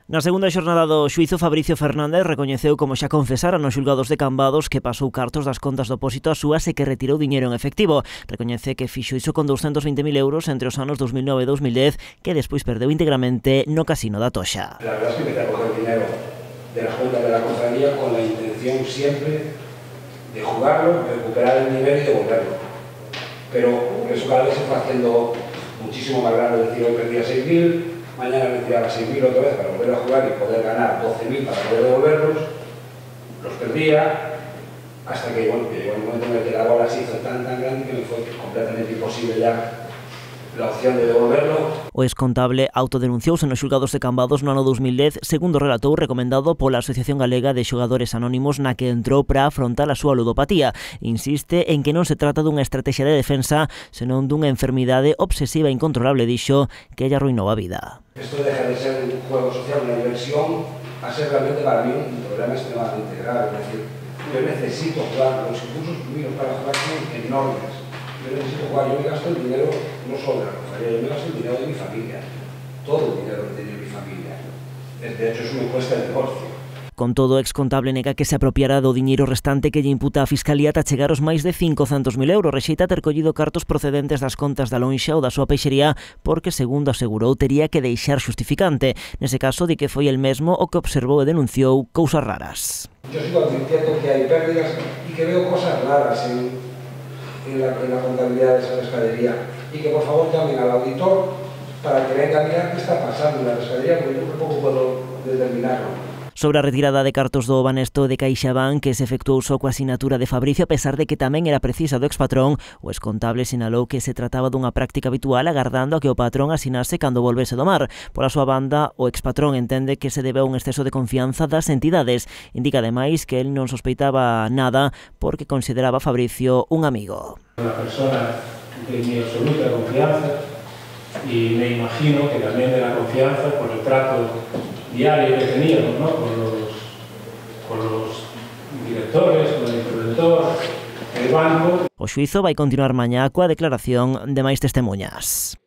Na segunda xornada do xuízo, Fabricio Fernández recoñeceu, como xa confesara nos xulgados de Cambados, que pasou cartos das contas do opósito ás súas e que retirou diñeiro en efectivo. Recoñece que fixo iso con 220.000 euros entre os anos 2009 e 2010, que despois perdeu íntegramente no casino da Toxa. La verdad es que empecé a coger dinero de las cuentas de la cofradía con la intención siempre de jugarlo, recuperar el nivel y devolverlo. Pero eso cada vez se fue haciendo muchísimo más grande, es decir, hoy perdía 6.000, mañana me tiraba 6.000 otra vez para volver a jugar y poder ganar 12.000 para poder devolverlos, los perdía, hasta que, bueno, que llegó un momento en el que la bola se hizo tan grande que me fue completamente imposible ya la opción de devolverlo. O excontable autodenunciouse nos xulgados de Cambados no ano 2010, segundo relatou, recomendado pola Asociación Galega de Xogadores Anónimos, na que entrou para afrontar a súa ludopatía. Insiste en que non se trata dunha estrategia de defensa, senón dunha enfermidade obsesiva e incontrolable, dixo, que ella arruinou a vida. Esto deja de ser un juego social, una diversión, a ser realmente para mí un problema extremadamente grave. Es decir, yo necesito jugar, los impulsos míos para jugar son enormes. Yo necesito jugar, yo me gasto el dinero no solo de la cofradía, yo me gasto el dinero de mi familia, todo el dinero que tiene mi familia. De hecho, eso me cuesta el divorcio. Con todo, o excontable nega que se apropiara do diñeiro restante que lle imputa a Fiscalía ata chegar aos máis de 500.000 euros. Rexeita ter collido cartos procedentes das contas da lonxa ou da súa peixería porque, segundo asegurou, tería que deixar xustificante. Nese caso, di que foi el mesmo o que observou e denunciou cousas raras. Yo sigo advirtiendo que hay pérdidas y que veo cosas raras en la contabilidad de esa pescadería y que por favor llamen al auditor para que venga a mirar qué está pasando en la pescadería, porque yo tampoco puedo determinarlo. Sobre a retirada de cartos do Banesto de CaixaBank, que se efectuou só coa asinatura de Fabricio, a pesar de que tamén era precisa do expatrón, o excontable sinalou que se trataba dunha práctica habitual, agardando a que o patrón asinase cando volvese do mar. Pola súa banda, o expatrón entende que se debe a un exceso de confianza das entidades. Indica ademais que el non sospeitaba nada porque consideraba a Fabricio un amigo. Una persona de mi absoluta confianza y me imagino que también de la confianza por el trato diario que teníamos, ¿no? con los directores, con el interventor, el banco. O xuízo vai continuar mañá coa declaración de máis testemuñas.